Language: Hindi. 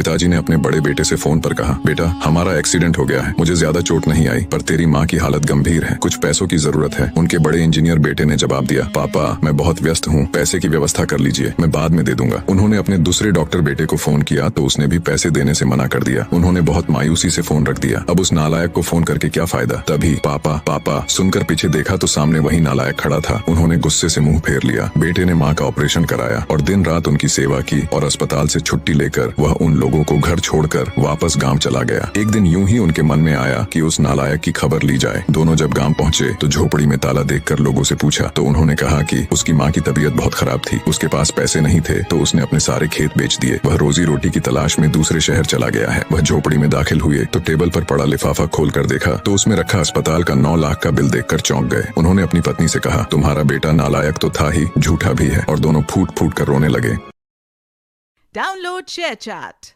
पिताजी ने अपने बड़े बेटे से फोन पर कहा, बेटा हमारा एक्सीडेंट हो गया है, मुझे ज्यादा चोट नहीं आई पर तेरी माँ की हालत गंभीर है, कुछ पैसों की जरूरत है। उनके बड़े इंजीनियर बेटे ने जवाब दिया, पापा मैं बहुत व्यस्त हूँ, पैसे की व्यवस्था कर लीजिए, मैं बाद में दे दूंगा। उन्होंने अपने दूसरे डॉक्टर बेटे को फोन किया तो उसने भी पैसे देने से मना कर दिया। उन्होंने बहुत मायूसी से फोन रख दिया। अब उस नालायक को फोन करके क्या फायदा। तभी पापा पापा सुनकर पीछे देखा तो सामने वही नालायक खड़ा था। उन्होंने गुस्से से मुंह फेर लिया। बेटे ने माँ का ऑपरेशन कराया और दिन रात उनकी सेवा की और अस्पताल से छुट्टी लेकर वह उन लोगों को घर छोड़कर वापस गांव चला गया। एक दिन यूं ही उनके मन में आया कि उस नालायक की खबर ली जाए। दोनों जब गांव पहुंचे तो झोपड़ी में ताला देखकर लोगों से पूछा तो उन्होंने कहा कि उसकी माँ की तबीयत बहुत खराब थी, उसके पास पैसे नहीं थे तो उसने अपने सारे खेत बेच दिए। वह रोजी रोटी की तलाश में दूसरे शहर चला गया है। वह झोपड़ी में दाखिल हुए तो टेबल पर पड़ा लिफाफा खोलकर देखा तो उसमें रखा अस्पताल का 9 लाख का बिल देखकर चौंक गए। उन्होंने अपनी पत्नी से कहा, तुम्हारा बेटा नालायक तो था ही, झूठा भी है। और दोनों फूट फूट कर रोने लगे। Download ShareChat.